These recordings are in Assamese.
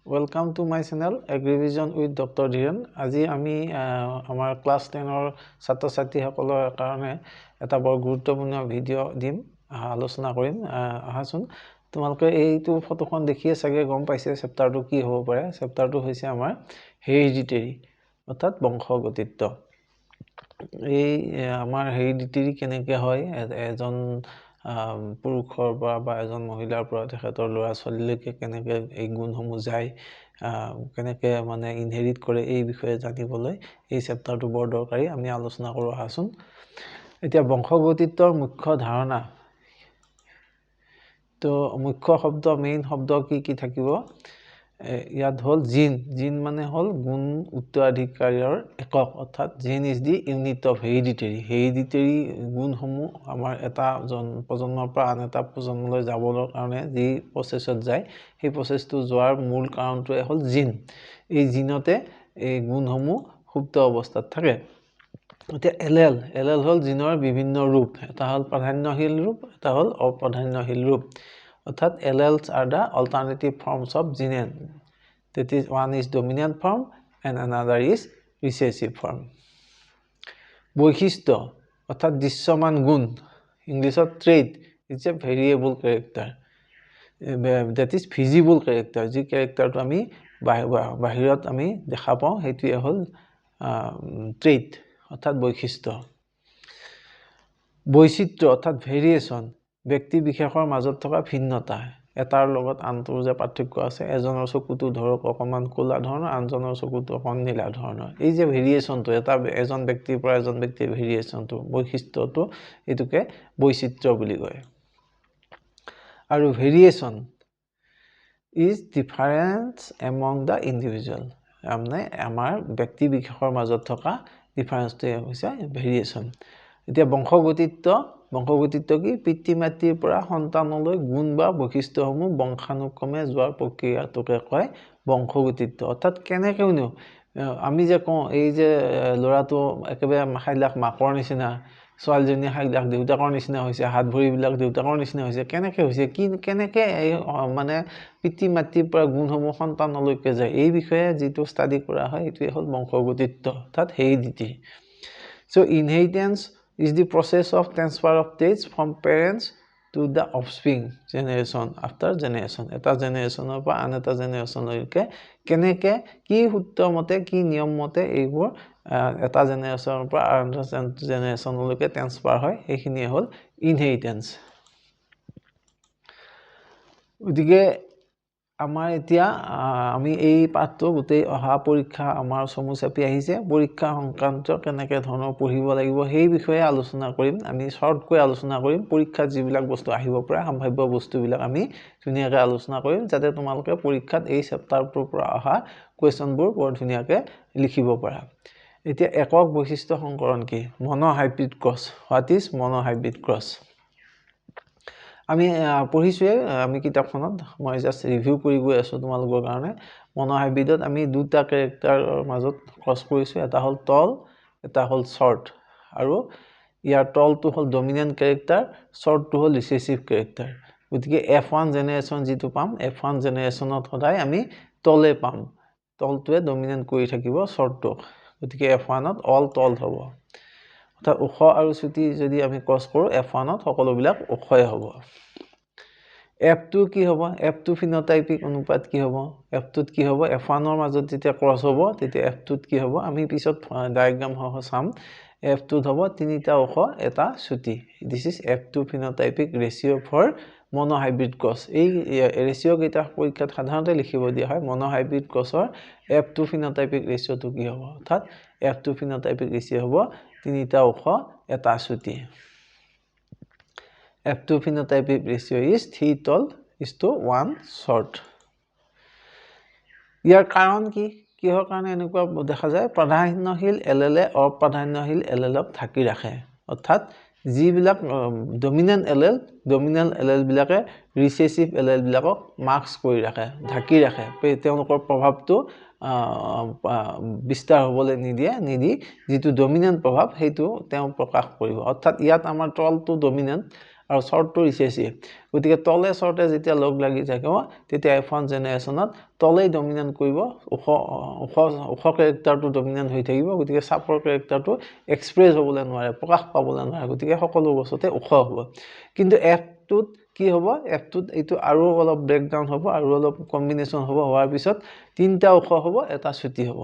Welcome to my channel Agrivision with Dr. Dhiren. আজি আমি আমাৰ ক্লাস 10 ৰ ছাত্ৰ ছাত্ৰীসকলৰ কাৰণে এটা বৰ গুৰুত্বপূৰ্ণ ভিডিও দিম আলোচনা কৰিম আহাচোন তোমালোকে এইটো ফটোখন দেখিয়ে চাগে গম পাইছে চেপ্টাৰটো কি হ'ব পাৰে চেপ্টাৰটো হৈছে আমাৰ হেৰিডিটেৰি অৰ্থাৎ বংশগতিত্ব এই আমাৰ হেৰিডিটেৰি কেনেকৈ হয় এজন পুৰুষৰ বা এজন মহিলাৰ পৰা তেখেতৰ ল'ৰা ছোৱালীলৈকে কেনেকৈ এই গুণসমূহ যায় কেনেকৈ মানে ইনহেৰিট কৰে এই বিষয়ে জানিবলৈ এই চেপ্টাৰটো বৰ দৰকাৰী আমি আলোচনা কৰোঁ আহাচোন এতিয়া বংশগতিত্বৰ মুখ্য ধাৰণা তো মুখ্য শব্দ মেইন শব্দ কি থাকিব ইয়াত হল জিন মানে হল গুণ উত্তৰাধিকাৰীৰ একক অৰ্থাৎ জিন ইজ দি ইউনিট অফ হেৰিডিটেৰি গুণসমূহ আমাৰ এটা প্ৰজন্মৰ পৰা আন এটা প্ৰজন্মলৈ যাবৰ কাৰণে যি প্ৰচেছত যায় সেই প্ৰচেছটো যোৱাৰ মূল কাৰণটোৱে হল জিন এই জিনতে এই গুণসমূহ সুপ্ত অৱস্থাত থাকে এতিয়া এলএল হল জিনৰ বিভিন্ন ৰূপ এটা হল প্ৰাধান্যশীল ৰূপ এটা হল অপ্ৰাধান্যশীল ৰূপ অর্থাৎ alleles are the alternative forms of gene. That is, one is dominant form and another is recessive form. বৈশিষ্ট্য অর্থাৎ দৃশ্যমান গুণ ইংলিশত trait is a variable character. That is visible character. যি characterটো আমি বাহিৰত আমি দেখা পাওঁ সেইটোৱে হল trait অৰ্থাৎ বৈশিষ্ট্য বৈচিত্ৰ্য অৰ্থাৎ ভেৰিয়েশন ব্যক্তি বিশেষৰ মাজত থকা ভিন্নতা এটাৰ লগত আনটোৰ যে পাৰ্থক্য আছে এজনৰ চকুটো ধৰক অকমান কোলা ধৰণৰ আনজনৰ চকুটো অকমান নীলা ধৰণৰ এই যে ভেৰিয়েশনটো এটা এজন ব্যক্তিৰ পৰা এজন ব্যক্তিৰ ভেৰিয়েশনটো বৈশিষ্ট্যটো এটোকে বৈচিত্ৰ্য বুলি কয় আৰু ভেৰিয়েশন ইজ ডিফাৰেন্স এমং দা ইন্ডিভিজুৱেল মানে আমাৰ ব্যক্তি বিশেষৰ মাজত থকা ডিফাৰেন্সটোৱে হৈছে ভেৰিয়েশন এতিয়া বংশগতিত্ব কি পিতৃ মাতৃৰ পৰা সন্তানলৈ গুণ বা বৈশিষ্ট্যসমূহ বংশানুক্ৰমে যোৱাৰ প্ৰক্ৰিয়াটোকে কয় বংশগতিত্ব অৰ্থাৎ কেনেকেনো আমি যে কওঁ এই যে ল'ৰাটো একেবাৰে হাইলাখ মাকৰ নিচিনা ছোৱালীজনী হাইলাখ দেউতাকৰ নিচিনা হৈছে হাত ভৰিবিলাক দেউতাকৰ নিচিনা হৈছে কেনেকৈ হৈছে কেনেকৈ এই মানে পিতৃ মাতৃৰ পৰা গুণসমূহ সন্তানলৈকে যায় এই বিষয়ে যিটো ষ্টাডি কৰা হয় এইটোৱে হ'ল বংশগতিত্ব অৰ্থাৎ heredity so inheritance is the process of transfer of traits from parents to the offspring generation after generation eta generation পৰা আন এটা জেনেৰেচনলৈকে কেনেকৈ কি সূত্ৰ মতে কি নিয়ম মতে এইবোৰ এটা জেনেৰেচনৰ পৰা আন এটা জেনেৰেচনলৈকে ট্ৰান্সফাৰ হয় এইখিনি হ'ল ইনহেৰিটেন্স গতিকে আমাৰ এতিয়া আমি এই পাঠটো গোটেই অহা পৰীক্ষা আমাৰ সমুচাপি আহিছে পৰীক্ষা সংক্ৰান্ত কেনেকৈ ধৰণৰ পঢ়িব লাগিব সেই বিষয়ে আলোচনা কৰিম আমি শৰ্টকৈ আলোচনা কৰিম পৰীক্ষাত যিবিলাক বস্তু আহিব পাৰে সম্ভাৱ্য বস্তুবিলাক আমি ধুনীয়াকৈ আলোচনা কৰিম যাতে তোমালোকে পৰীক্ষাত এই চেপ্টাৰটোৰ পৰা অহা কোৱেশ্যনবোৰ বৰ ধুনীয়াকৈ লিখিব পাৰা এতিয়া একক বৈশিষ্ট্য সংকৰণ কি মনোহাইব্ৰিড ক্ৰছ হোৱাট ইজ মনোহাইব্ৰিড ক্ৰছ আমি পঢ়িছোৱে আমি কিতাপখনত মই জাস্ট ৰিভিউ কৰি গৈ আছো তোমালোকৰ কাৰণে মনোহাইব্ৰিডত আমি দুটা ক্যাৰেক্টাৰৰ মাজত ক্ৰছ কৰিছো এটা হ'ল টল এটা হ'ল শৰ্ট আৰু ইয়াৰ টলটো হ'ল ডমিনেন্ট ক্যাৰেক্টাৰ শৰ্টটো হ'ল ৰিসেসিভ ক্যাৰেক্টাৰ গতিকে F1 জেনেৰেচন যেটো পাম F1 জেনেৰেচনত সদায় আমি টলে পাম টলটোৱে ডমিনেন্ট কৰি থাকিব শৰ্টটো গতিকে F1ত অল টল হ'ব অৰ্থাৎ ওখ আৰু চুটি যদি আমি ক্ৰছ কৰো F1ত সকলোবিলাক ওখই হ'ব F2 কি হ'ব F2 ফিনোটাইপিক অনুপাত কি হ'ব F2ত কি হ'ব F1ৰ মাজত যেতিয়া ক্ৰছ হ'ব তেতিয়া F2ত কি হ'ব আমি পিছত ডায়াগ্ৰাম সহ চাম F2ত হ'ব তিনিটা ওখ এটা চুটি this is F2 phenotypic ratio for monohybrid cross এই ৰেশিও কেইটা পৰীক্ষাত সাধাৰণতে লিখিব দিয়া হয় মনোহাইব্ৰিড ক্ৰছৰ F2 ফিনোটাইপিক ৰেশিওটো কি হ'ব অৰ্থাৎ F2 ফিনোটাইপিক ৰেশিও হ'ব তিনিটা ওখ এটা চুটি F2 phenotypic ratio is 3 tall is to 1 short. ইয়াৰ কাৰণ কি কিহৰ কাৰণে এনেকুৱা দেখা যায় প্ৰাধান্যশীল এলএলএ অপ্ৰাধান্যশীল এলএলক ঢাকি ৰাখে অৰ্থাৎ যিবিলাক ডমিনেন্ট এলএল বিলাকে ৰিসেসিভ এলএল বিলাকক মাস্ক কৰি ৰাখে ঢাকি ৰাখে তেওঁলোকৰ প্ৰভাৱটো বিস্তাৰ হ'বলৈ নিদি যেটো ডমিনেন্ট প্ৰভাৱ হেতু তেওঁ প্ৰকাশ কৰিব অৰ্থাৎ ইয়াত আমাৰ টলটো ডমিনেন্ট আৰু শ্বৰ্টটো ৰিচেছিভ গতিকে তলে শ্বৰ্টে যেতিয়া লগ লাগি থাকিব তেতিয়া F1 জেনেৰেশ্যনত তলেই ডমিনেণ্ট কৰিব ওখ কেৰেক্টাৰটো ডমিনেণ্ট হৈ থাকিব গতিকে চাপৰ কেৰেক্টাৰটো এক্সপ্ৰেছ হ'বলৈ নোৱাৰে প্ৰকাশ পাবলৈ নোৱাৰে গতিকে সকলো বস্তুতে ওখ হ'ব কিন্তু F2ত কি হ'ব F2ত এইটো আৰু অলপ ব্ৰেকডাউন হ'ব আৰু অলপ কম্বিনেশ্যন হ'ব হোৱাৰ পিছত তিনিটা ওখ হ'ব এটা ছুটি হ'ব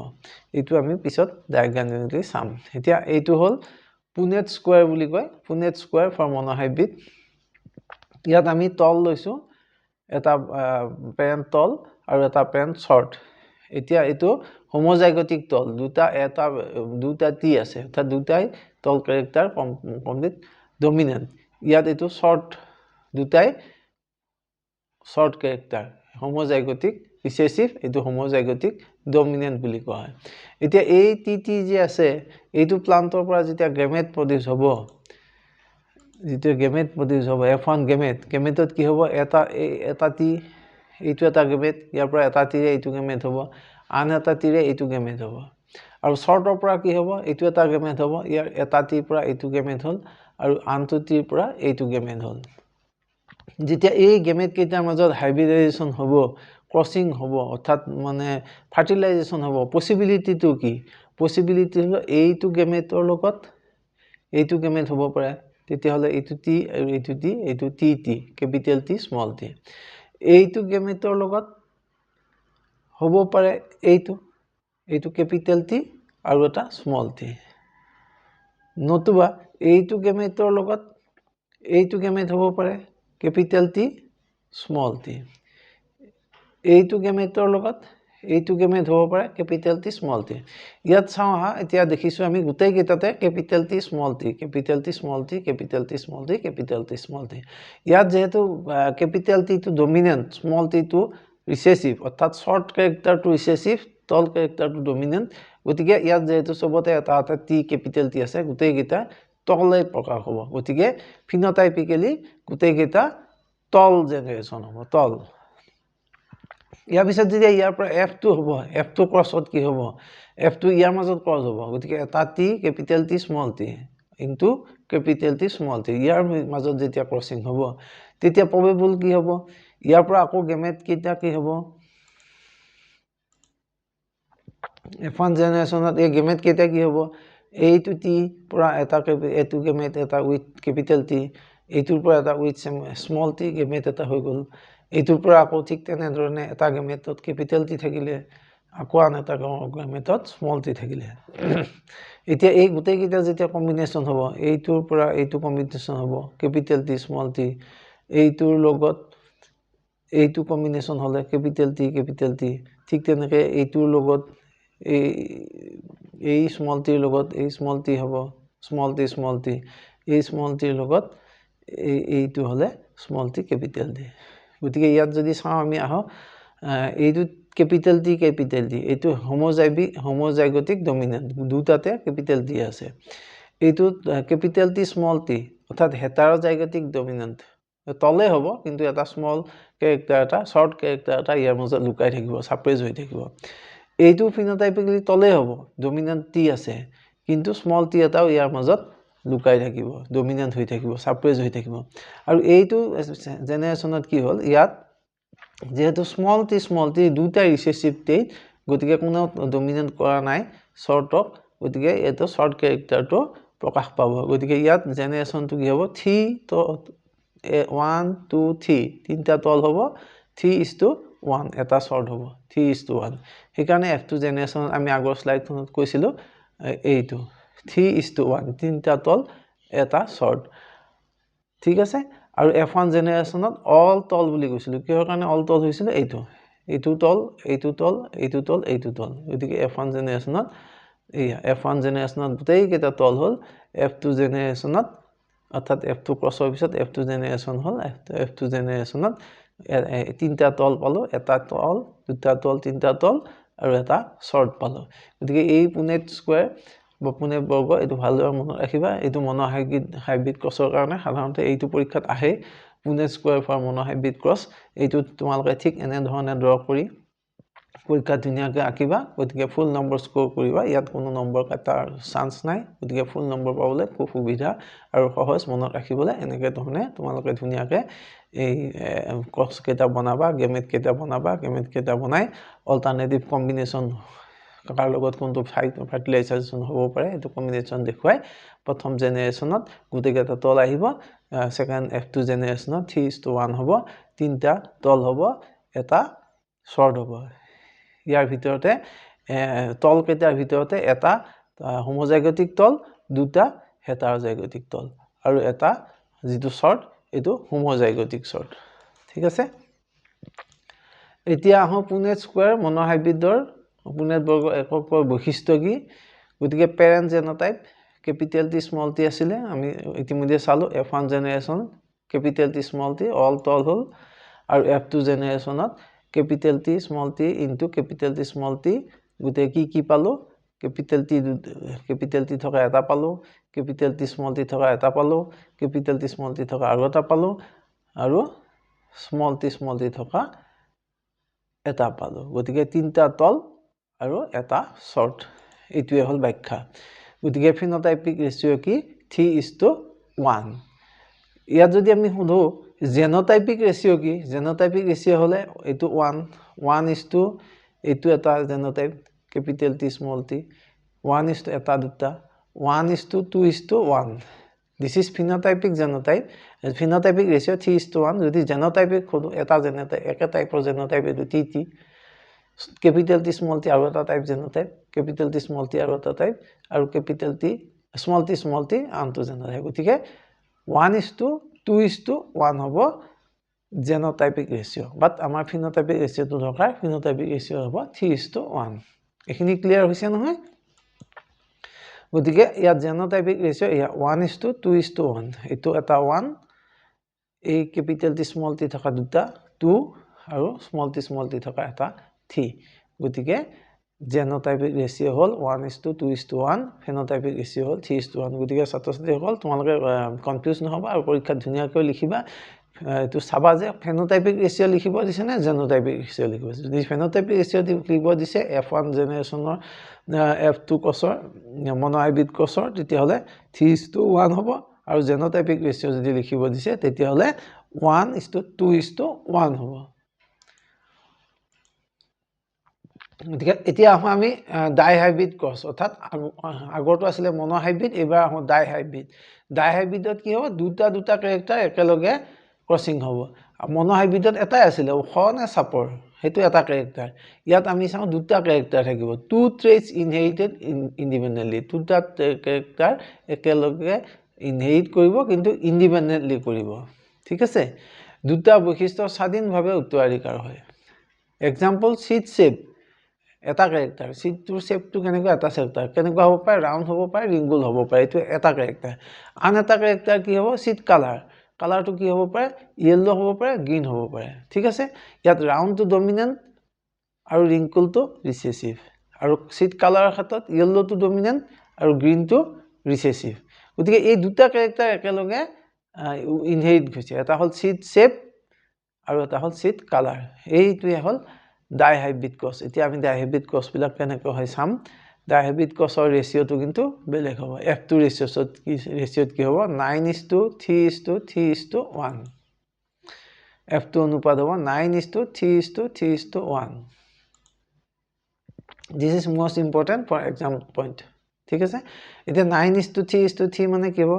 এইটো আমি পিছত ডায়াগ্ৰামেটিকলি চাম এতিয়া এইটো হ'ল পুনেট স্কোয়াৰ বুলি কয় পুনেট স্কোয়াৰ ফৰ মনোহাইব্ৰিড ইয়াত আমি তল লৈছো এটা পেৰেণ্ট তল আৰু এটা পেৰেণ্ট শ্বৰ্ট এতিয়া এইটো হোমোজাইগটিক তল দুটা টি আছে অৰ্থাৎ দুটাই তল কেৰেক্টাৰ কমপ্লিট ডমিনেণ্ট ইয়াত এইটো শ্বৰ্ট দুটাই শ্বৰ্ট কেৰেক্টাৰ হোমোজাইগটিক ৰিচেছিভ এইটো হোমোজাইগটিক ডমিনেণ্ট বুলি কোৱা হয় এতিয়া এই টি যে আছে এইটো প্লান্টৰ পৰা যেতিয়া গেমেট প্ৰডিউস হ'ব যেটো গেমেট প্ৰডিউস হ'ব F1 গেমেটত কি হ'ব এটা টি এইটো এটা গেমেট ইয়াৰ পৰা এটা টিৰে এইটো গেমেট হ'ব আন এটা টিৰে এইটো গেমেট হ'ব আৰু শ্বৰ্টৰ পৰা কি হ'ব এইটো এটা গেমেট হ'ব ইয়াৰ এটা টিৰ পৰা এইটো গেমেট হ'ল আৰু আনটো টিৰ পৰা এইটো গেমেট হ'ল যেতিয়া এই গেমেট কেইটাৰ মাজত হাইব্ৰিডাইজেশ্যন হ'ব ক্ৰসিং হ'ব অৰ্থাৎ মানে ফাৰ্টিলাইজেশ্যন হ'ব পসিবিলিটিটো কি পসিবিলিটি হল এইটো গেমেটৰ লগত এইটো গেমেট হ'ব পাৰে তেতিয়া হলে এইটো টি আৰু এইটো T capital T small T এইটো গেমেটৰ লগত হ'ব পাৰে এইটো কেপিটেল টি আৰু এটা স্মল টি নতুবা এইটো গেমেটৰ লগত এইটো গেমেট হ'ব পাৰে capital T small t এইটো গেমেটৰ লগত এইটো গেমেট হ'ব পাৰে capital T small t ইয়াত চাও হা এতিয়া দেখিছো আমি গুটেই কেইটাতে capital T small t capital T small t capital T small t capital T small t ইয়াত যেহেতু capital T টো ডমিনেন্ট small t টো রিসেসিভ অর্থাৎ শর্ট ক্যারেক্টার টো রিসেসিভ টল ক্যারেক্টার টো ডমিনেন্ট গতিকে ইয়াত যেহেতু সবতে এটা T capital T আছে গুটেই কেইটা তলে প্ৰকাশ হ'ব গতিকে ফিনোটাইপিক্যালি গুটেই কেইটা তল জেনাৰেশন হ'ব তল ইয়াৰ পিছত যদি ইয়াৰ পৰা F2 হ'ব F2 ক্ৰছত কি হ'ব F2 ইয়াৰ মাজত ক্ৰছ হ'ব গতিকে এটা T capital T small t into capital T small t ইয়াৰ মাজত যেতিয়া ক্ৰসিং হ'ব তেতিয়া প্ৰবেবল কি হ'ব ইয়াৰ পৰা আকৌ গেমেট কেইটা কি হ'ব F1 জেনাৰেশনত এই গেমেট কেইটা কি হ'ব এইটো টি পৰা এটা এটো গেমেট এটা উইথ ক্যাপিটাল টি এইটোৰ পৰা এটা উইথ স্মল টি গেমেট এটা হৈ গল এইটোৰ পৰা আকৌ ঠিক তেনে ধৰণে এটা গেমেটত ক্যাপিটাল টি থাকিলে আকৌ আন এটা গেমেটত স্মল টি থাকিলে এতিয়া এই গুটেই কেইটা যেতিয়া কম্বিনেশন হ'ব এইটোৰ পৰা এইটো কম্বিনেশন হ'ব ক্যাপিটাল টি স্মল টি এইটোৰ লগত এইটো কম্বিনেশন হলে ক্যাপিটাল টি ঠিক তেনেকৈ এইটোৰ লগত এই স্মল টিৰ লগত এই স্মল টি হ'ব স্মল টি এই স্মল টিৰ লগত এইটো হলে স্মল টি ক্যাপিটাল টি গতিকে ইয়াত যদি চাও আমি আহো এইটো ক্যাপিটাল টি এইটো হোমোজাইগটিক ডমিনেন্ট দুটাতে ক্যাপিটাল টি আছে এইটো ক্যাপিটাল টি স্মল টি অৰ্থাৎ হেটাৰোজাইগটিক ডমিনেন্ট তলে হ'ব কিন্তু এটা স্মল ক্যাৰেক্টাৰ এটা শৰ্ট ক্যাৰেক্টাৰ এটা ইয়াৰ মাজত লুকাই থাকিব সাপ্ৰেজ হৈ থাকিব এইটো ফিনোটাইপিক্যালি তলে হ'ব ডমিনেন্ট টি আছে কিন্তু স্মল টি এটাও ইয়াৰ মাজত লুকাই থাকিব ডমিনেন্ট হৈ থাকিব সাপ্ৰেজ হৈ থাকিব আৰু এইটো জেনাৰেশনত কি হ'ল ইয়াত যেহেতু স্মল টি দুটা ৰিসেসিভ টি গতিকে কোনো ডমিনেন্ট কৰা নাই শৰ্টক গতিকে এটো শৰ্ট ক্যাৰেক্টাৰটো প্ৰকাশ পাব গতিকে ইয়াত জেনাৰেশনটো কি হ'ব 3 তো 1 2 3 তিনটা তল হ'ব 3:1 এটা শৰ্ট হ'ব 3:1 সেইকাৰণে F2 জেনাৰেশন আমি আগৰ স্লাইডখনত কৈছিলো এইটো 3:1 তিনটা তল এটা শৰ্ট ঠিক আছে আৰু F1 জেনাৰেশনত অল তল বুলি কৈছিলো কিহৰ কাৰণে অল তল হৈছিল এইটো তল গতিকে F1 জেনাৰেশনত F1 জেনাৰেশনত গোটেই কেইটা তল হ'ল F2 জেনাৰেশনত অৰ্থাৎ F2 ক্ৰছৰ পিছত F2 জেনাৰেশন হ'ল F2 জেনাৰেশনত তিনটা তল পালো এটা তল দুটা তল তিনটা তল আৰু এটা শৰ্ট পালো গতিকে এই পুনেট স্কয়াৰ বা পুনেট বৰ্গ এটো ভালদৰে মনত ৰাখিবা এটো মনোহাইব্ৰিড ক্ৰছৰ কাৰণে সাধাৰণতে এইটো পৰীক্ষাত আহে Punnett square for monohybrid cross এইটো তোমালোকে ঠিক এনে ধৰণে ড্ৰ কৰি পৰীক্ষা ধুনীয়াকৈ আঁকিবা গতিকে ফুল নম্বৰ স্ক'ৰ কৰিবা ইয়াত কোনো নম্বৰ কাটাৰ চান্স নাই গতিকে ফুল নম্বৰ পাবলৈ খুব সুবিধা আৰু সহজ মনত ৰাখিবলৈ এনেকৈ ধৰণে তোমালোকে ধুনীয়াকৈ এই কষ্ট কেইটা বনাবা গেমেট কেইটা বনাবা গেমেট কেইটা বনাই অল্টাৰনেটিভ কম্বিনেশ্যন কাৰ লগত কোনটো ফাৰ্টিলাইজেশ্যন হ'ব পাৰে এইটো কম্বিনেশ্যন দেখুৱাই প্ৰথম জেনেৰেশ্যনত গোটেইকেইটা তল আহিব সেকেন্ড F2 জেনেৰেশ্যনত 3:1 হ'ব তিনিটা তল হ'ব এটা শৰ্ট হ'ব ইয়াৰ ভিতৰতে তল কেইটাৰ ভিতৰতে এটা হোমোজাইগটিক তল দুটা হেটাৰজাইগটিক তল আৰু এটা যিটো শৰ্ট এইটো হোমোজাইগটিক শৰ্ট ঠিক আছে এতিয়া আহো পুনেট স্কয়াৰ মনোহাইব্ৰিডৰ পুনেট বৰ্গ এককৰ বৈশিষ্ট্য কি গতিকে parent genotype capital T small T আছিলে আমি ইতিমধ্যে চালো F1 generation capital T small T অল তল হল আৰু F2 জেনাৰেশনত capital T small T into capital T small T গুতে কি পালো ক্যাপিটেল টি থকা এটা পালো ক্যাপিটেল টি স্মল টি থকা এটা পালো ক্যাপিটেল টি স্মল টি থকা আৰু এটা পালো আৰু স্মল টি থকা এটা পালো গতিকে তিনটা তল আৰু এটা শৰ্ট এইটোৱে হল ব্যাখ্যা গতিকে ফিনোটাইপিক ৰেশিও কি 3:1 ইয়াত যদি আমি সুধো জেনোটাইপিক ৰেশিও কি জেনোটাইপিক ৰেশিও হলে এইটো 1:1 এইটো এটা genotype capital T small T 1:1 এটা দুটা 1:2:1 this is phenotypic genotype phenotypic ratio 3:1 যদি জেনোটাইপিক খুদো এটা জেনোটাইপ একে টাইপৰ জেনোটাইপ এটো T capital T small t আৰু এটা type genotype capital T small t আৰু এটা টাইপ আৰু capital T small t আনটো জেনোটাইপ গতিকে 1:2:1 হ'ব জেনোটাইপিক ৰেশিও বাট আমাৰ ফিনোটাইপিক ৰেশিওটো দৰকাৰ ফিনোটাইপিক ৰেশিও হ'ব 3:1 এখিনি ক্লিয়াৰ হৈছে নহয় গতিকে ইয়াত জেনোটাইপিক ৰেশিও ইয়া 1:2:1 এটো এটা 1 এই capital T small t থকা দুটা 2 আৰু small t থকা এটা 3 গতিকে জেনোটাইপিক ৰেশিও হল 1:2:1 ফেনোটাইপিক ৰেশিও হল 3:1 গতিকে ছাত্ৰ-ছাত্ৰী হল তোমালোকে কনফিউজ নহবা আৰু পৰীক্ষাত ধুনীয়াকৈ লিখিবা এটো চাবা যে ফেনোটাইপিক ৰেশিও লিখিব দিছে না জেনোটাইপিক ৰেশিও লিখিব দিছে যদি ফেনোটাইপিক ৰেশিও লিখিব দিছে F1 জেনাৰেশনৰ F2 কছৰ মনোহাইব্ৰিড কছৰ তেতিয়া হলে 3:1 হ'ব আৰু জেনোটাইপিক ৰেশিও যদি লিখিব দিছে তেতিয়া হলে 1:2:1 হ'ব এতিয়া আমি ডাইহাইব্ৰিড ক্ৰছ অৰ্থাৎ আগৰটো আছিল মনোহাইব্ৰিড এবাৰ আহো ডাইহাইব্ৰিডত কি হ'ব দুটা ক্যাৰেক্টাৰ একেলগে ক্ৰসিং হ'ব মনোহাইব্ৰিডত এটাই আছিল ওখ নে চাপৰ হেতু এটা ক্যাৰেক্টাৰ ইয়াত আমি চাও দুটা ক্যাৰেক্টাৰ থাকিব টু ট্ৰেটস ইনহেৰিটেড ইন্ডিপেন্ডেন্টলি দুটা ক্যাৰেক্টাৰ একেলগে ইনহেৰিট কৰিব কিন্তু ইন্ডিপেন্ডেন্টলি কৰিব ঠিক আছে দুটা বৈশিষ্ট্য স্বাধীনভাৱে উত্তৰাধিকাৰ হয় এক্সাম্পল সিট শেপ এটা ক্যাৰেক্টাৰ সিটটোৰ শেপটো কেনেকৈ এটা সেক্টৰ কেনেকৈ হ'ব পাৰে ৰাউন্ড হ'ব পাৰে ৰিংগুল হ'ব পাৰে এটো এটা ক্যাৰেক্টাৰ আন এটা ক্যাৰেক্টাৰ কি হ'ব সিট কালাৰটো কি হ'ব পাৰে ইয়েলো হ'ব পাৰে গ্ৰীন হ'ব পাৰে ঠিক আছে ইয়াত ৰাউন্ডটো ডমিনেন্ট আৰু ৰিংকুলটো ৰিসেসিভ আৰু সিট কালাৰৰ ক্ষেত্ৰত ইয়েলোটো ডমিনেন্ট আৰু গ্ৰীনটো ৰিসেসিভ গতিকে এই দুটা ক্যাৰেক্টাৰ একেলগে ইনহেৰিট হৈছে এটা হল সিট শেপ আৰু এটা হল সিট কালাৰ এইটোৱে হল ডাইহাইব্ৰিড ক্ৰছ এতিয়া আমি ডাইহাইব্ৰিড ক্ৰছ বিলাক কেনেকৈ হয় চাম ডাইহাইব্ৰিড ক্ৰছৰ ৰেশিওটো কিন্তু বেলেগ হ'ব F2 ৰেশিওত কি হ'ব 9:3:3:1 F2 অনুপাত হ'ব 9:3:3:1 this is most important for exam point ঠিক আছে এতিয়া 9:3:3 মানে কি হ'ব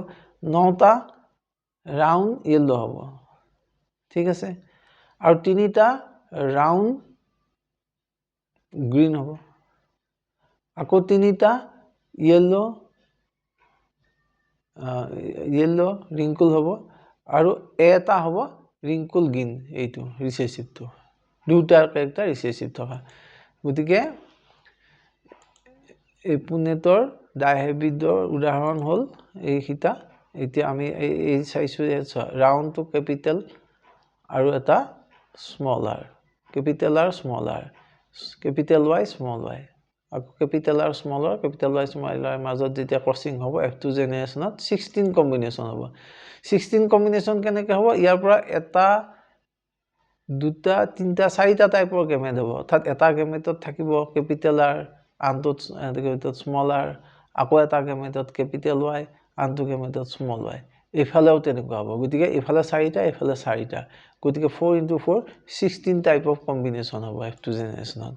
9টা ৰাউন্ড ইয়েলো হ'ব ঠিক আছে আৰু তিনিটা ৰাউন্ড গ্ৰীন হ'ব আকৌ তিনিটা ইয়েলো ৰিংকুল হ'ব আৰু এটা হ'ব ৰিংকুল গ্ৰীন এইটো ৰিসেসিভটো দুটা ক্যাৰেক্টাৰ ৰিসেসিভ থকা গতিকে এই পুনেটৰ ডাইহাইব্ৰিডৰ উদাহৰণ হল এই হিতা এতিয়া আমি এই চাইছো ৰাউন্ড টু ক্যাপিটেল আৰু এটা small r capital r small r capital Y small y আকৌ capital R small r capital Y small r মাজত যেতিয়া ক্ৰসিং হ'ব F2 জেনাৰেশনত 16 কম্বিনেশন হ'ব 16 কম্বিনেশন কেনেকৈ হ'ব ইয়াৰ পৰা এটা দুটা তিনিটা চাৰিটা টাইপৰ গেমেট হ'ব অৰ্থাৎ এটা গেমেটত থাকিব কেপিটেল আৰ আনটোত স্মল আৰ আকৌ এটা গেমেটত কেপিটেল ৱাই আনটো গেমেটত স্মল ৱাই এইফালেও তেনেকুৱা হ'ব গতিকে এইফালে চাৰিটা এইফালে চাৰিটা গতিকে 4 × 4 16 টাইপ অফ কম্বিনেশ্যন হ'ব F2 জেনেৰেশ্যনত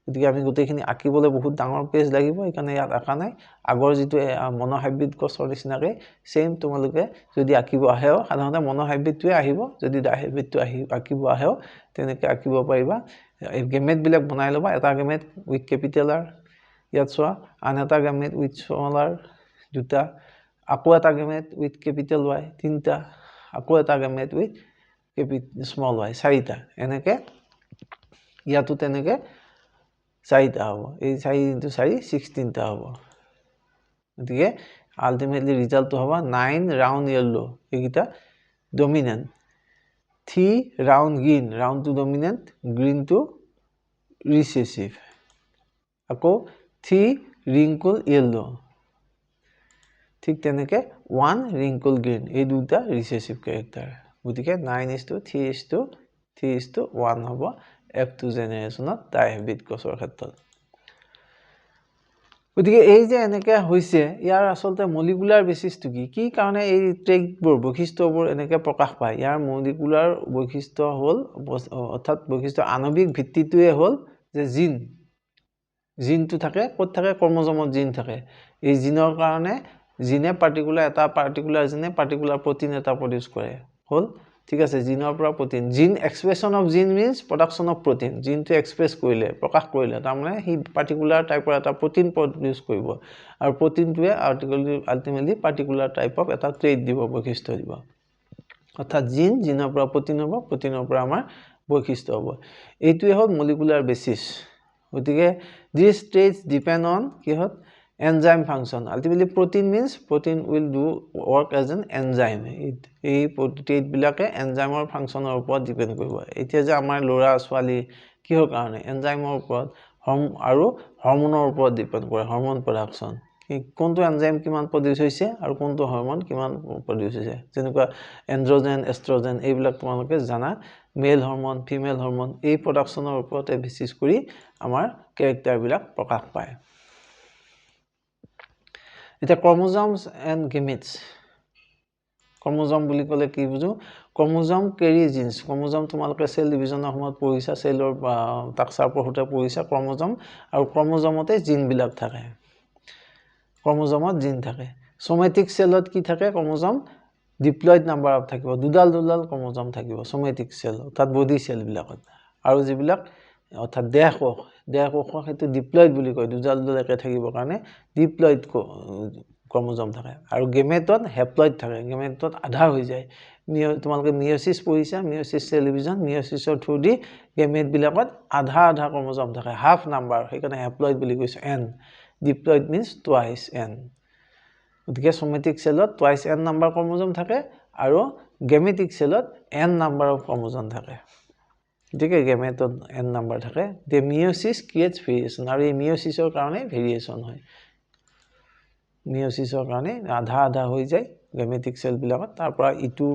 গতিকে আমি গোটেইখিনি আঁকিবলৈ বহুত ডাঙৰ পেজ লাগিব এইকাৰণে ইয়াত আঁকা নাই আগৰ যিটো মনোহাইব্ৰিড গছৰ নিচিনাকৈ সেম তোমালোকে যদি আঁকিব আহেও সাধাৰণতে মনোহাইব্ৰিডটোৱে আহিব যদি ডাইহাইব্ৰিডটো আঁকিব আহেও তেনেকৈ আঁকিব পাৰিবা এই গেমেটবিলাক বনাই ল'বা এটা গেমেট উইথ কেপিটেল আৰ ইয়াত চোৱা আন এটা গেমেট উইথ স্মল আৰ দুটা আকৌ এটা গেমেট উইথ কেপিটেল ৱাই তিনিটা আকৌ এটা গেমেট উইথ স্মল ৱাই চাৰিটা এনেকৈ ইয়াতো তেনেকৈ চাৰিটা হ'ব এই 4 × 4 16টা হ'ব গতিকে আল্টিমেটলি ৰিজাল্টটো হ'ব 9 ৰাউণ্ড য়েল্লো এইকেইটা ডমিনেণ্ট 3 ৰাউণ্ড গ্ৰীণ ৰাউণ্ডটো ডমিনেণ্ট গ্ৰীণটো ৰিচেছিভ আকৌ 3 ৰিংকুল য়েল্লো ঠিক তেনেকৈ 1 ৰিংকুল গ্ৰীণ এই দুটা ৰিচেছিভ কেৰেক্টাৰ গতিকে 9:3:3:1 হ'ব F2 জেনেৰেশ্যনত ডাইহাইব্ৰিড গছৰ ক্ষেত্ৰত গতিকে এই যে এনেকৈ হৈছে ইয়াৰ আচলতে মলিকুলাৰ বেচিছটো কি কাৰণে এই ট্ৰেইটবোৰ বৈশিষ্ট্যবোৰ এনেকৈ প্ৰকাশ পায় ইয়াৰ মলিকুলাৰ বৈশিষ্ট্য হ'ল অৰ্থাৎ বৈশিষ্ট্য আণৱিক ভিত্তিটোৱে হ'ল যে জিনটো থাকে ক'ত থাকে ক্ৰম'জমত জিন থাকে এই জিনৰ কাৰণে জিনে এটা পাৰ্টিকুলাৰ জিনে পাৰ্টিকুলাৰ প্ৰটিন এটা প্ৰডিউচ কৰে হ'ল ঠিক আছে জিনৰ পৰা protein gene expression of gene means production of protein জিনটো এক্সপ্ৰেছ কৰিলে প্ৰকাশ কৰিলে তাৰমানে সি পাৰ্টিকুলাৰ টাইপৰ এটা প্ৰটিন প্ৰডিউচ কৰিব আৰু প্ৰটিনটোৱে আল্টিমেটলি পাৰ্টিকুলাৰ টাইপ অফ এটা ট্ৰেইট দিব বৈশিষ্ট্য দিব অৰ্থাৎ জিনৰ পৰা প্ৰটিন হ'ব প্ৰটিনৰ পৰা আমাৰ বৈশিষ্ট্য হ'ব এইটোৱে হ'ল মলিকুলাৰ বেচিছ গতিকে দিছ ট্ৰেইটছ ডিপেণ্ড অন কিহত enzyme function ultimately protein means protein will do work as an enzyme এই ট্ৰেইট বিলাকে এনজাইমৰ ফাংচনৰ ওপৰত ডিপেন্ড কৰিব এতিয়া যে আমাৰ লৰা ছোৱালী কিহৰ কাৰণে এনজাইমৰ ওপৰত আৰু হৰমনৰ ওপৰত ডিপেন্ড কৰে হৰমন প্ৰডাকশ্যন কোনটো এনজাইম কিমান প্ৰডিউচ হৈছে আৰু কোনটো হৰমন কিমান প্ৰডিউচ হৈছে যেনেকুৱা এন্ড্ৰজেন এষ্ট্ৰজেন এইবিলাক তোমালোকে জানা মেল হৰমন ফিমেল হৰমন এই প্ৰডাকশ্যনৰ ওপৰতে বেচিছ কৰি আমাৰ কেৰেক্টাৰবিলাক প্ৰকাশ পায় এটা ক্ৰমোজমছ এণ্ড গেমেটছ ক্ৰমোজম বুলি ক'লে কি বুজো ক্ৰমোজম কেৰি জিনছ ক্ৰমোজম তোমালোকে সেল ডিভিজনৰ সময়ত পঢ়িছা সেলৰ টাকচাৰ পঢ়োতে পঢ়িছা ক্ৰমোজম আৰু ক্ৰমোজমতে জিনবিলাক থাকে ক্ৰমোজমত জিন থাকে সোমেটিক সেলত কি থাকে ক্ৰমোজম ডিপ্লয়েড নাম্বাৰ অফ থাকিব দুডাল ক্ৰমোজম থাকিব সোমেটিক সেল অৰ্থাৎ বডি সেল বিলাকত আৰু যিবিলাক অৰ্থাৎ দেহকোষ সেইটো ডিপ্লয়েড বুলি কয় দুডাল একে থাকিবৰ কাৰণে ডিপ্লয়েড ক্ৰমোজম থাকে আৰু গেমেটত হেপ্লয়েড থাকে গেমেটত আধা হৈ যায় তোমালোকে মিয়োসিস পঢ়িছা মিয়োসিস সেল ডিভিজন মিয়োসিসৰ থ্ৰুদি গেমেট বিলাকত আধা ক্ৰমোজম থাকে হাফ নাম্বাৰ সেইকাৰণে হেপ্লয়েড বুলি কৈছে n diploid means twice n গতিকে সোমেটিক সেলত টুৱাইস n নাম্বাৰ ক্ৰমোজম থাকে আৰু গেমেটিক সেলত n নাম্বাৰ অফ ক্ৰমোজম থাকে গতিকে গেমেটত n নাম্বাৰ থাকে the meiosis creates variation আৰু এই মিয়োসিসৰ কাৰণে ভেৰিয়েচন হয় মিয়োসিসৰ কাৰণে আধা হৈ যায় গেমেটিক সেল বিলাকত তাৰ পৰা ইটো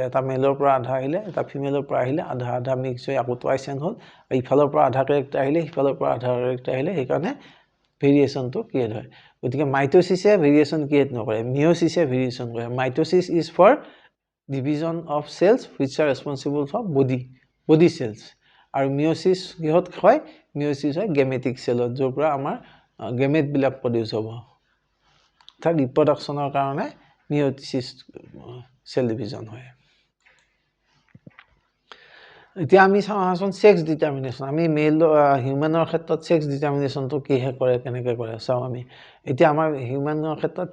এটা মেলৰ পৰা আধা আহিলে এটা ফিমেলৰ পৰা আহিলে আধা মিক্স হৈ আকৌ টুৱাইস n হ'ল ইফালৰ পৰা আধা কেৰেক্টাৰ আহিলে ইফালৰ পৰা আধা কেৰেক্টাৰ আহিলে সেইকাৰণে ভেৰিয়েচনটো ক্ৰিয়েট হয় গতিকে মাইটোসিসে ভেৰিয়েচন ক্ৰিয়েট নকৰে মিয়োসিসে ভেৰিয়েচন কৰে mitosis is for division of cells which are responsible for body cells আৰু মিয়োসিস কিহত হয় মিয়োসিস হয় গেমেটিক সেলত যৰ পৰা আমাৰ গেমেট বিলাক প্ৰডিউচ হ'ব তাৰ ৰিপ্ৰডাকচনৰ কাৰণে মিয়োসিস সেল ডিভিজন হয় এতিয়া আমি চাওঁচোন সেক্স ডিটাৰমিনেশ্যন আমি মেল হিউম্যানৰ ক্ষেত্ৰত সেক্স ডিটাৰমিনেশ্যনটো কিহে কৰে কেনেকৈ কৰে চাওঁ আমি এতিয়া আমাৰ হিউম্যানৰ ক্ষেত্ৰত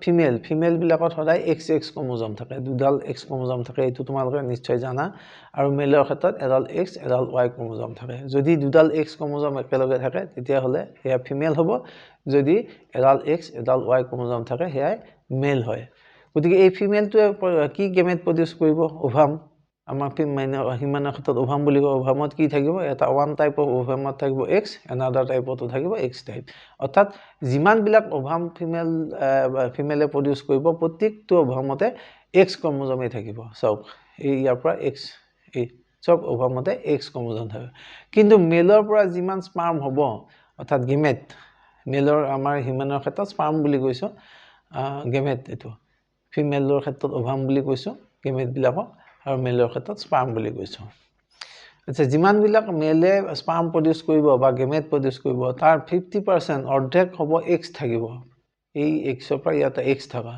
ফিমেল বিলাকত সদায় XX ক্ৰমোজম থাকে দুডাল X ক্ৰমোজম থাকে এইটো তোমালোকে নিশ্চয় জানা আৰু মেলৰ ক্ষেত্ৰত এডাল X এডাল Y ক্ৰমোজম থাকে যদি দুডাল X ক্ৰমোজম একেলগে থাকে তেতিয়া হলে হেয়া ফিমেল হ'ব যদি এডাল X এডাল Y ক্ৰমোজম থাকে হেয়াই মেল হয় গতিকে এই ফিমেলটোৱে কি গেমেট প্ৰডিউচ কৰিব ওভাম আমাৰ হিউম্যানৰ ক্ষেত্ৰত ওভাম বুলি কয় ওভামত কি থাকিব এটা ওৱান টাইপ অফ ওভামত থাকিব X এনাদাৰ টাইপতো থাকিব X টাইপ অৰ্থাৎ যিমান বিলাক ওভাম ফিমেলে প্ৰডিউচ কৰিব প্ৰত্যেকটো ওভামতে X ক্ৰমোজমে থাকিব চাওক এই ইয়াৰ পৰা X এই সব ওভামতে এক্স ক্ৰমোজম থাকে কিন্তু মেলৰ পৰা যিমান স্পাৰ্ম হ'ব অৰ্থাৎ গেমেট মেলৰ আমাৰ হিউমেনৰ ক্ষেত্ৰত স্পাৰ্ম বুলি কৈছো গেমেট এটো ফিমেলৰ ক্ষেত্ৰত ওভাম বুলি কৈছো গেমেট বিলাকক আৰু মেলৰ ক্ষেত্ৰত স্পাৰ্ম বুলি কৈছো আচ্ছা যিমান বিলাক মেলে স্পাৰ্ম প্ৰডিউস কৰিব বা গেমেট প্ৰডিউস কৰিব তাৰ 50% অৰ্ধেক হ'ব এক্স থাকিব এই এক্সৰ পৰা ইয়াতে এক্স থাকা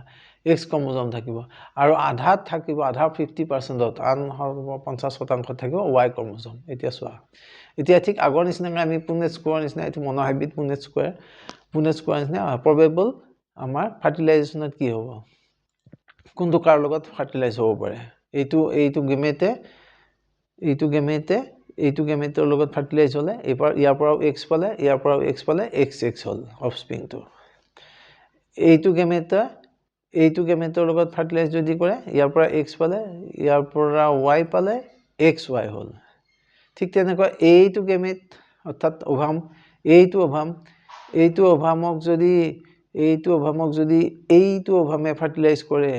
এক্স ক্ৰমোজম থাকিব আৰু আধাত থাকিব আধা 50%ত আন 50% থাকিব ওয়াই ক্ৰমোজম এতিয়া চোৱা এতিয়া ঠিক আগৰ নিচিনাকৈ আমি পুনেট স্কোয়াৰ নিচিনা এটো মনোহাইব্ৰিড পুনেট স্কোয়াৰ নিচিনা প্ৰবেবল আমাৰ ফাৰ্টিলাইজেশনত কি হ'ব কোনটো কাৰ লগত ফাৰ্টিলাইজ হ'ব পাৰে এইটো গেমেটৰ লগত ফাৰ্টিলাইজ হলে ইয়াৰ পৰাও এক্স পালে এক্স হল অফস্প্ৰিংটো এইটো গেমেটৰ লগত ফাৰ্টিলাইজ যদি কৰে ইয়াৰ পৰা এক্স পালে ইয়াৰ পৰা ওয়াই পালে এক্স ওয়াই হল ঠিক তেনেকৈ এইটো গেমেট অৰ্থাৎ ওভাম এইটো ওভামক যদি এইটো ওভামে ফাৰ্টিলাইজ কৰে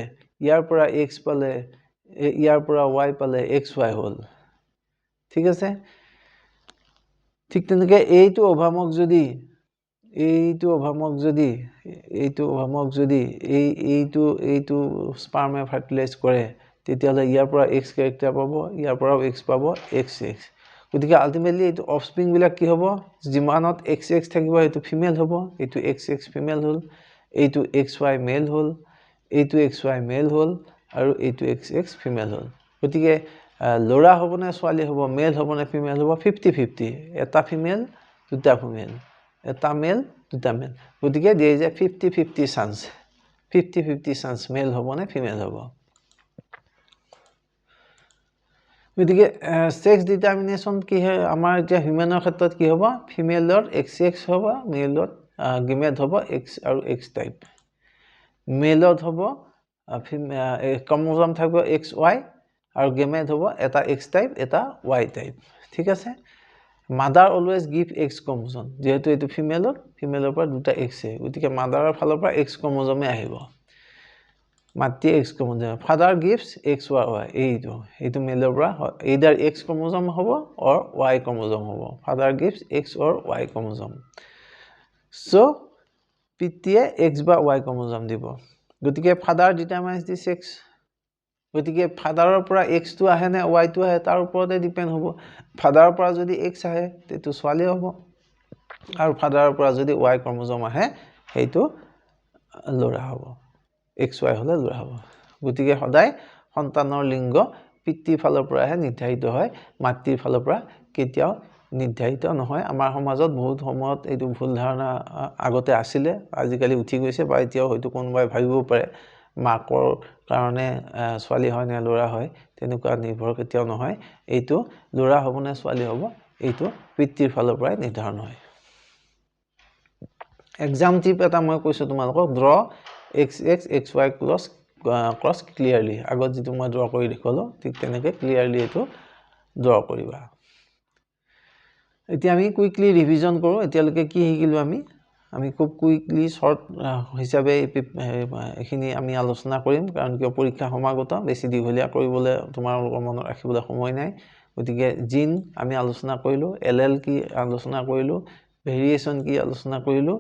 ইয়াৰ পৰা এক্স পালে ইয়াৰ পৰা ওয়াই পালে এক্স ওয়াই হল ঠিক আছে ঠিক তেনেকৈ এইটো ওভামক যদি এইটো স্পাৰ্মে ফাৰ্টিলাইজ কৰে তেতিয়ালে ইয়াৰ পৰা এক্স ক্যাৰেক্টাৰ পাব ইয়াৰ পৰাও এক্স পাব এক্স গতিকে আলটিমেটলি এইটো অফস্প্ৰিং বিলাক কি হ'ব যিমানত এক্স থাকিব এইটো ফিমেল হ'ব এইটো এক্স ফিমেল হল এইটো এক্স ওয়াই মেল হল এইটো এক্স ওয়াই মেল হল আৰু এইটো এক্স ফিমেল হল গতিকে লৰা হ'ব নে ছোৱালী হ'ব মেল হ'ব নে ফিমেল হ'ব 50-50 এটা ফিমেল দুটা ফিমেল এটা মেল দুটা মেল গতিকে দেই যে 50-50 চান্স মেল হ'ব নে ফিমেল হ'ব গতিকে সেক্স ডিটাৰমিনেশন কি হয় আমাৰ এতিয়া হিউমেনৰ ক্ষেত্ৰত কি হ'ব ফিমেলৰ এক্স হ'ব মেলৰ গেমেট হ'ব এক্স আৰু এক্স টাইপ মেলত হ'ব ক্ৰমোজম থাকিব এক্স ওয়াই আৰু গেমেট হ'ব এটা এক্স টাইপ এটা ওয়াই টাইপ ঠিক আছে mother always give x chromosome যেহেতু এটো ফিমেলৰ পৰা দুটা এক্স গতিকে মাদাৰৰ ফালৰ পৰা এক্স ক্ৰমোজমে আহিব মাতৃ X chromosome father gives X Y এইটো মেলৰ পৰা either এক্স ক্ৰমোজম হ'ব অৰ ওয়াই ক্ৰমোজম হ'ব father gives X or Y chromosome so পিতৃয়ে এক্স বা ওয়াই ক্ৰমোজম দিব গতিকে ফাদাৰ ডিটাৰমাইন্স দি সেক্স গতিকে ফাদাৰৰ পৰা এক্স টো আহে নে ওয়াই টো আহে তাৰ ওপৰতে ডিপেন্ড হ'ব ফাদাৰৰ পৰা যদি এক্স আহে তেটো ছোৱালী হ'ব আৰু ফাদাৰৰ পৰা যদি ওয়াই ক্ৰমোজম আহে হেইটো লৰা হ'ব এক্স ওয়াই হলে লৰা হ'ব গতিকে সদায় সন্তানৰ লিংগ পিতৃৰ ফালৰ পৰাহে নিৰ্ধাৰিত হয় মাতৃৰ ফালৰ পৰা কেতিয়াও নিৰ্ধাৰিত নহয় আমাৰ সমাজত বহুত সময়ত এইটো ভুল ধাৰণা আগতে আছিলে আজিকালি উঠি গৈছে বা এতিয়াও হয়তো কোনোবাই ভাবিব পাৰে মাকৰ কাৰণে ছোৱালী হয় নে লৰা হয় তেনেকুৱা নিৰ্ভৰ কেতিয়াও নহয় এইটো লৰা হ'ব নে ছোৱালী হ'ব এইটো পিতৃৰ ফালৰ পৰাই নিৰ্ধাৰণ হয় এক্সাম টিপ এটা মই কৈছো তোমালোকক ড্ৰ xy ক্ৰস ক্লিয়াৰলি আগত যেটো মই ড্ৰ কৰি দেখুৱালো ঠিক তেনেকৈ ক্লিয়াৰলি এটো ড্ৰ কৰিবা এতিয়া আমি কুইকলি ৰিভিজন কৰো এতিয়ালৈকে কি শিকিলো আমি খুব কুইকলি শৰ্ট হিচাপে এখিনি আমি আলোচনা কৰিম কাৰণ কি পৰীক্ষা সমাগত বেছি দীঘলীয়া কৰিবলৈ তোমালোকৰ মনত ৰাখিবলৈ সময় নাই গতিকে জিন আমি আলোচনা কৰিলো এলএল কি আলোচনা কৰিলো ভেৰিয়েচন কি আলোচনা কৰিলো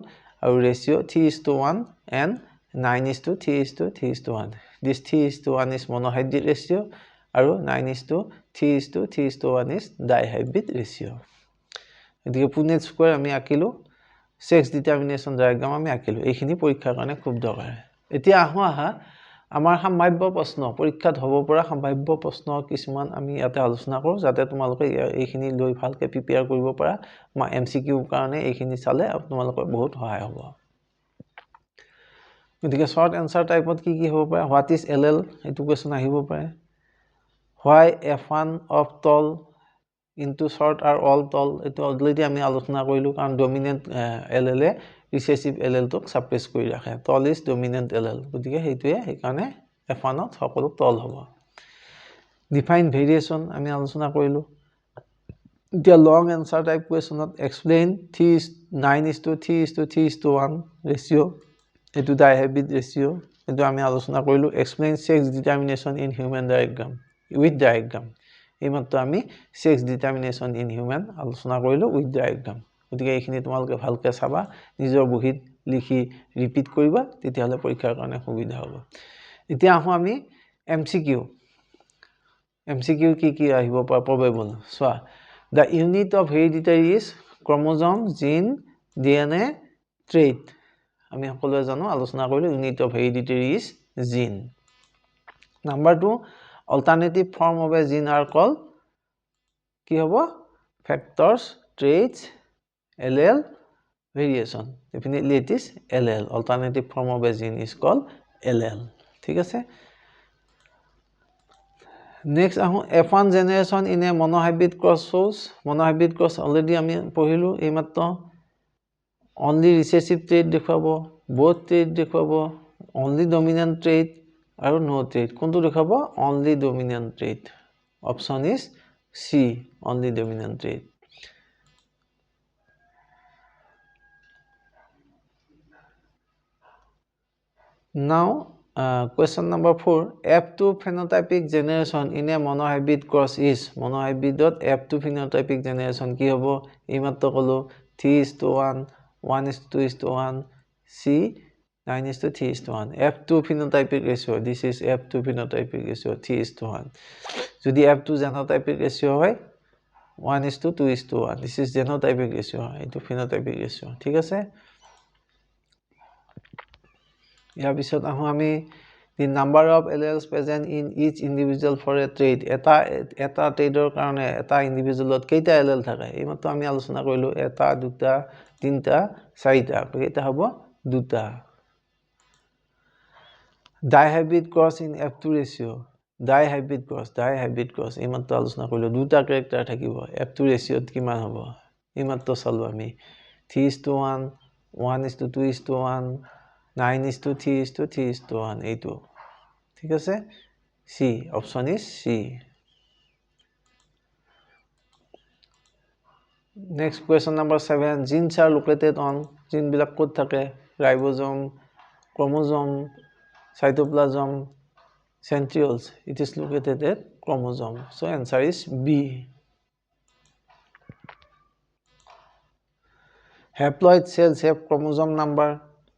আৰু ৰেশিও 3:1 and 9:3:3:1 this 3:1 is monohybrid ratio আৰু 9:3:3:1 is dihybrid ratio এদিকে পুনেট স্কয়াৰ আমি আকিলো সেক্স ডিটাৰমিনেশন ডায়াগ্ৰাম আমি আকিলো এইখিনি পৰীক্ষাৰ কাৰণে খুব দৰকাৰ এতিয়া আহা আমাৰ সম্ভাব্য প্ৰশ্ন পৰীক্ষাত হ'ব পৰা সম্ভাব্য প্ৰশ্ন কিছুমান আমি ইয়াতে আলোচনা কৰো যাতে তোমালোকে এইখিনি লৈ ভালকে প্ৰিপেয়াৰ কৰিব পাৰা মা এমসিকিউ কাৰণে এইখিনি চালে তোমালোকৰ বহুত সহায় হ'ব গতিকে শৰ্ট আনসাৰ টাইপত কি হ'ব পাৰে হোৱাট ইজ এলএল এটো কোৱেশ্চন আহিব পাৰে why f1 of tall into short are all tall এটো অলৰেডি আমি আলোচনা কৰিলো কাৰণ ডমিনেন্ট এলএল এ ৰিসেসিভ এলএল টোক সাপ্ৰেস কৰি ৰাখে tall is dominant এলএল গতিকে হেইটোৱে হেকাৰণে f1 ত সকলো tall হ'ব ডিফাইন ভেৰিয়েচন আমি আলোচনা কৰিলো এতিয়া লং আনসাৰ টাইপ কোৱেশ্চনত এক্সপ্লেইন 9:3:3:1 ৰেশিও এটো ডাইহাইব্ৰিড ৰেশিও এটো আমি আলোচনা কৰিলো explain sex determination in human diagram with diagram এইমাত্ৰ আমি সেক্স ডিটাৰমিনেশ্যন ইন হিউম্যান আলোচনা কৰিলো উইথ ডায়াগ্ৰাম গতিকে এইখিনি তোমালোকে ভালকৈ চাবা নিজৰ বহীত লিখি ৰিপিট কৰিবা তেতিয়াহ'লে পৰীক্ষাৰ কাৰণে সুবিধা হ'ব এতিয়া আহো আমি MCQ কি আহিব পৰা probable চোৱা the unit of hereditary is chromosome gene DNA trait আমি সকলোৱে জানো আলোচনা কৰিলো unit of hereditary is gene number 2 alternative form of a gene are called কি হ'ব factors traits allele variation definitely it is allele alternative form of a gene is called allele ঠিক আছে next ahu F1 generation in a monohybrid cross shows monohybrid cross already ami pohilo ei matto only recessive trait dekhabo both trait dekhabo only dominant trait aru no trait kontu dekhabo only dominant trait option is C only dominant trait now question number 4 F2 phenotypic generation in a monohybrid cross is monohybrid F2 phenotypic generation ki hobo ei matto kolo 3:1 1:2:1 C 9:3:1 F2 phenotypic ratio this is F2 phenotypic ratio 3:1 jodi F2 genotypic ratio hoy 1:2:1 this is genotypic ratio etu phenotypic ratio thik ase ইয়াৰ পিছত আহো আমি the number of alleles present in each individual for a trait এটা ট্ৰেডৰ কাৰণে এটা ইন্ডিভিজুৱেলত কেইটা এলেল থাকে এই মাত্ৰ আমি আলোচনা কৰিলো এটা দুটা তিনটা চাৰিটা কেইটা হ'ব দুটা dihybrid cross in F2 ratio dihybrid cross এই মাত্ৰ আলোচনা কৰিলো দুটা ক্যাৰেক্টাৰ থাকিব F2 ratio কিমান হ'ব এই মাত্ৰ চালো আমি 3:1 1:2:1 9:3:3:1 এইটো ঠিক আছে C option is C next question number 7 genes are located on gene bilak kot thake ribosome chromosome cytoplasm centrioles it is located at chromosome so answer is B haploid cells have chromosome number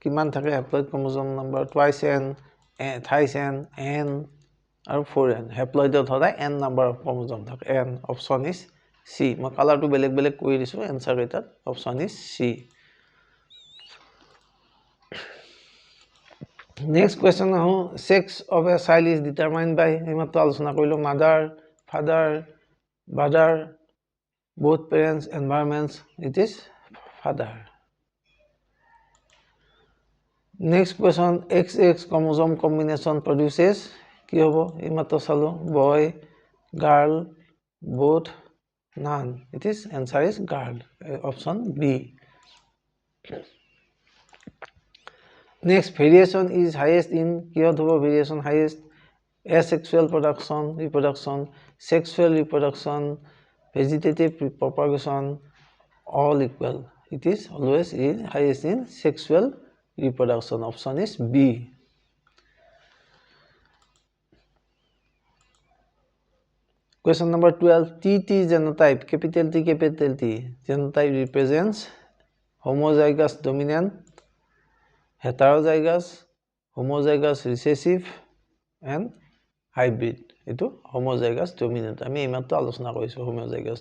কিমান থাকে haploid chromosome number twice n thrice n আৰু 4n haploid ধৰা n number of chromosome থাকে n option is C মই কালাৰটো বেলেগ বেলেগ কৈ দিছো আনসাৰ এটা option is C next question আহো sex of a child is determined by এইমাত্ৰ আলোচনা কৰিলো mother father brother both parents environments it is father next question XX chromosome combination produces কি hobo ei matto salo boy girl both none it is answer is girl option B next variation is highest in কি hobo variation highest asexual reproduction sexual reproduction vegetative propagation all equal it is always highest in sexual reproduction option is B question number 12 TT genotype capital T genotype represents homozygous dominant heterozygous homozygous recessive and hybrid etu homozygous dominant ami eimatto alochona korisu homozygous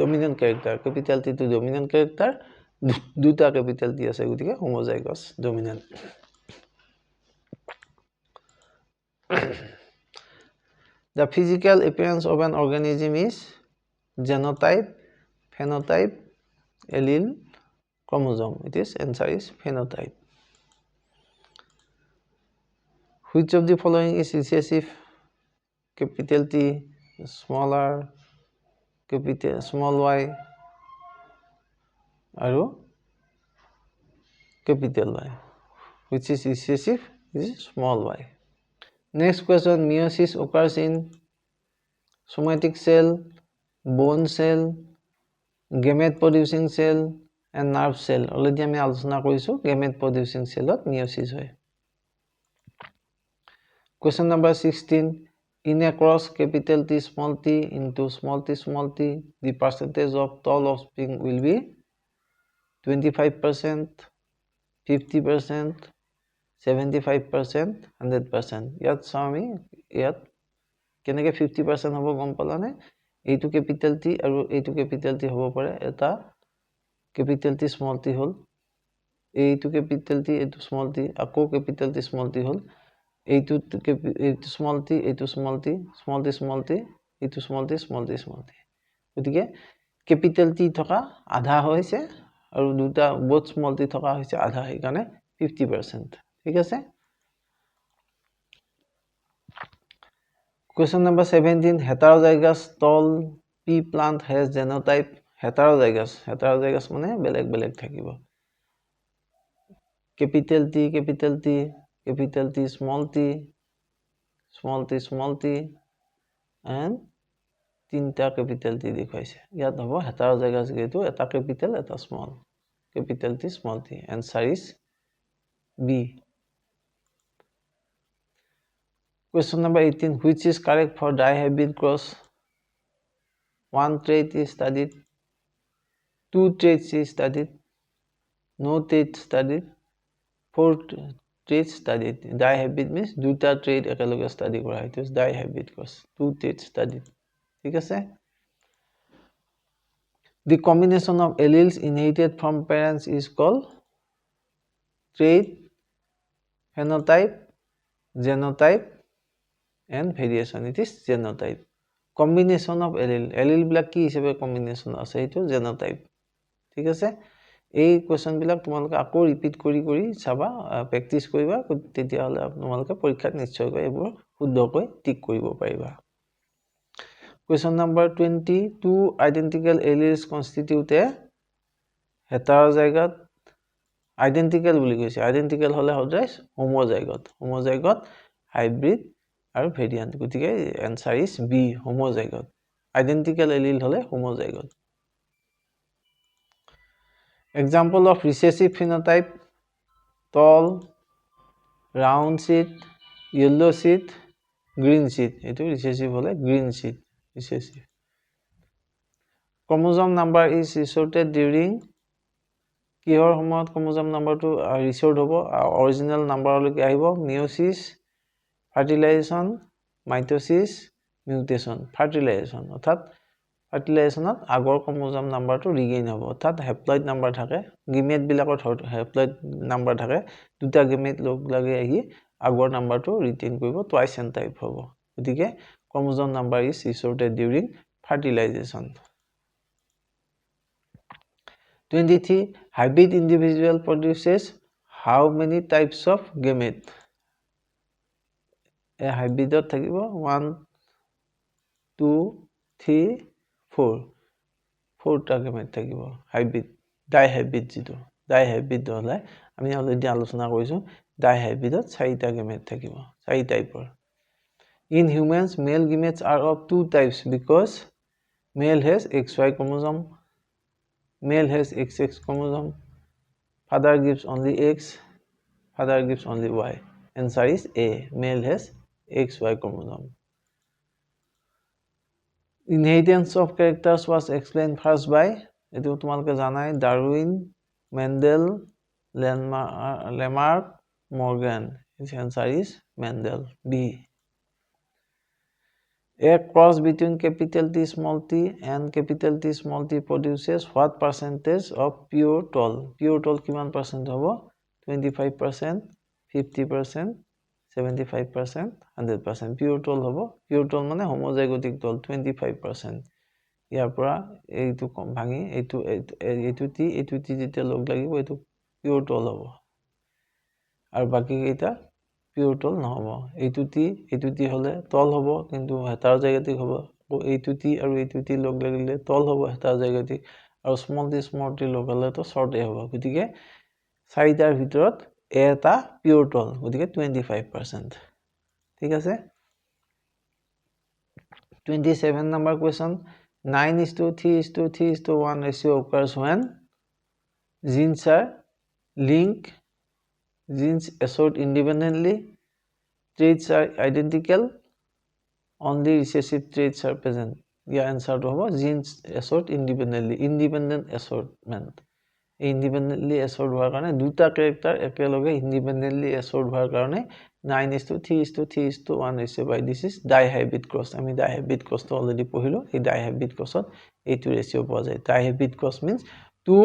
dominant character capital T to dominant character দুটা capital T আছে গতিকে homozygous dominant the physical appearance of an organism is genotype phenotype allele chromosome it is answer is phenotype which of the following is recessive capital T small r capital small y aru capital Y which is recessive is small y next question meiosis occurs in somatic cell bone cell gamete producing cell and nerve cell already ami alochona korisu gamete producing cell ot meiosis hoy question number 16 In a cross capital T small t into small t, the percentage of tall offspring will be 25%, 50%, 75%, 100%. ইয়াত চাওঁ আমি ইয়াত কেনেকৈ 50% হ'ব গম পালানে? এইটো কেপিটেল টি আৰু এইটো কেপিটেল টি হ'ব পাৰে, এটা কেপিটেল টি স্মল টি হ'ল, এইটো কেপিটেল টি, এইটো স্মল টি, আকৌ কেপিটেল টি স্মল টি হ'ল, এইটো স্মল টি, এইটো small T, small T small T, এইটো small T, small T small T. গতিকে কেপিটেল টি থকা আধা হৈছে আৰু দুটা বোথ স্মল টি থকা হৈছে আধা, সেইকাৰণে 50%। ঠিক আছে। Question number 17. Heterozygous tall pea plant has genotype heterozygous. Heterozygous মানে বেলেগ থাকিব। Capital T, capital T, capital T, small t, small t, small t, and তিনটা capital T দেখুৱাইছে। ইয়াত হ'ব heterozygous যেটো এটা capital এটা small, capital T, small t. Answer is B. Question number 18. Which is correct for dihybrid cross? One trait is studied, two traits is studied, no trait studied, four traits studied. Dihybrid means দুটা trait একেলগে study কৰা হয়, it is dihybrid cross. Two traits studied. ঠিক আছে? The combination of alleles inherited from parents is called trait, phenotype, genotype, and variation. It is genotype. Combination of allele বিলাক কি হিচাপে combination আছে, এইটো genotype. ঠিক আছে? এই কোৱেশ্চন বিলাক তোমালোকে আকৌ ৰিপিট কৰি চাবা, প্ৰেক্টিছ কৰিবা, তেতিয়াহ'লে তোমালোকে পৰীক্ষাত নিশ্চয়কৈ এইবোৰ শুদ্ধকৈ টিক কৰিব পাৰিবা। Question number 20. Two identical alleles constitute a heterozygote. Identical বুলি কৈছে, identical হ'লে সদায় homozygote, homozygote, hybrid আৰু variant. গতিকে answer is B, homozygote. Identical allele হ'লে homozygote. Example of recessive phenotype: tall, round seed, yellow seed, green seed. Eto recessive hole green seed, recessive. Chromosome number is resorted during কিহৰ সময়ত chromosome number to resort হ'ব, original number লৈকে আহিব, meiosis, fertilization, mitosis, mutation. Fertilization অৰ্থাৎ fertilizationত আগৰ chromosome number to regain হ'ব, অৰ্থাৎ haploid number থাকে, gamete বিলাকত haploid number থাকে, দুটা gamete লগ লাগি আহি আগৰ number to retain কৰিব, twice n type হ'ব। গতিকে chromosome number is resorted during fertilization. 23. Hybrid individual produces how many types of gamete? A hybrid থাকিব 1, 2, 3, 4. 4টা gamete থাকিব hybrid, dihybrid যেটো, dihybrid হ'লে আমি অলৰেডি আলোচনা কৰিছো, dihybridত 4টা gamete থাকিব, 4 টাইপৰ। In humans, male gametes are of 2 types because male has XY chromosome, male has XX chromosome, father gives only X, father gives only Y. Answer is A, male has XY chromosome. Inheritance of characters was explained first by, etu তোমালোকে জানাই, Darwin, Mendel, Lamarck, Morgan. His answer is Mendel, B. A cross between capital T small t and capital T small t produces what percentage of pure tall? Pure tall কিমান percent হ'ব? 25%, 50%, 75%, 100%. Pure tall হ'ব, pure tall মানে homozygotic tall 25%. ইয়াৰ পৰা এইটো কম ভাঙি এইটো টি যেতিয়া লগ লাগিব এইটো pure tall হ'ব, আৰু বাকি কেইটা pure tall নহ'ব। এইটো টি হ'লে tall হ'ব, কিন্তু heterozygotic হ'ব। এইটো টি আৰু এইটো টি লগ লাগিলে tall হ'ব, heterozygotic, আৰু small t লগালে তো short হ'ব। গতিকে 4টাৰ ভিতৰত এটা pure tall, গতিকে 25%। ঠিক আছে। 27 number question. 9:3:3:1 ratio occurs when genes are linked, genes assort independently, traits are identical, only recessive traits are present. ইয়াৰ এনসাৰটো হ'ব genes assort independently, independent assortment. independently assort হোৱাৰ কাৰণে দুটা character একেলগে independently assort হোৱাৰ কাৰণে 9:3:3:1 হৈছে by this is dihybrid cross. আমি dihybrid cross টো already পঢ়িলো. এই dihybrid cross ত এইটো ratio পোৱা যায়. dihybrid cross means two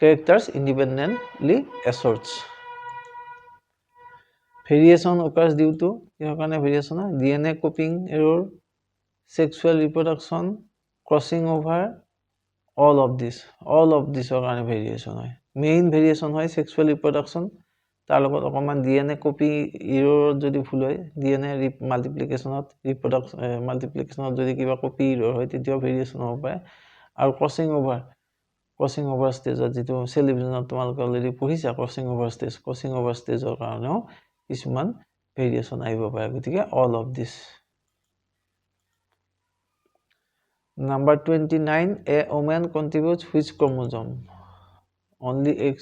characters independently assorts. Variation occurs due to variation DNA copying error, sexual reproduction, crossing over, all of this variation hoy. Main variation hoy sexual reproduction, tar logot okoman DNA copy error jodi bhul hoy, DNA multiplication ot reproduction multiplication ot jodi kiba copy error hoy titio variation hobo pare. Aru crossing over stage ot jitu cell division ot tomalok already pohisa crossing over stage or karone কিছুমান variation আহিব পাৰে গতিকে all of this. Number 29, a woman contributes which chromosome? Only X,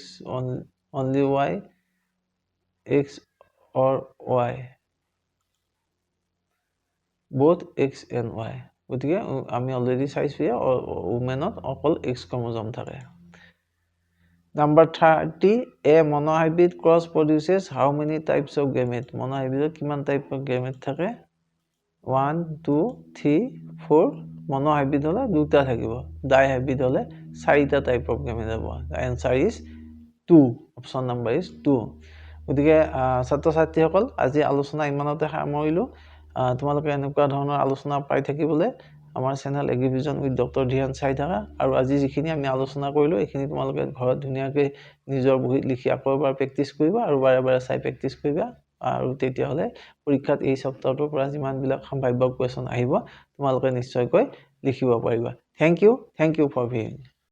only Y, X or Y? Both X and Y. গতিকে আমি already চাইছো woman ত অকল X chromosome থাকে. Number 30, a monohybrid cross produces how many types of gamete? Monohybrid কিমান type of gamete থাকে? 1, 2, 3, 4. Monohybrid হলে দুটা থাকিব. Dihybrid হলে চাৰিটা type of gamete হ'ব. The answer is 2. Option number is 2. গতিকে ছাত্ৰ ছাত্ৰীসকল আজি আলোচনা ইমানতে সামৰিলো. তোমালোকে এনেকুৱা ধৰণৰ আলোচনা পাই থাকিবলৈ আমাৰ চেনেল এগ্ৰিভিজন উইথ ডক্টৰ ধিয়ান চাই থাকা আৰু আজি যিখিনি আমি আলোচনা কৰিলো এইখিনি তোমালোকে ঘৰত ধুনীয়াকৈ নিজৰ বহিত লিখি আকৌ এবাৰ প্ৰেক্টিছ কৰিবা আৰু বাৰে বাৰে চাই প্ৰেক্টিছ কৰিবা আৰু তেতিয়া হলে পৰীক্ষাত এই সপ্তাহটোৰ পৰা যিমান বিলাক সম্ভাৱ্য কোৱেশ্চন আহিব তোমালোকে নিশ্চয়কৈ লিখিব পাৰিবা. Thank you for viewing.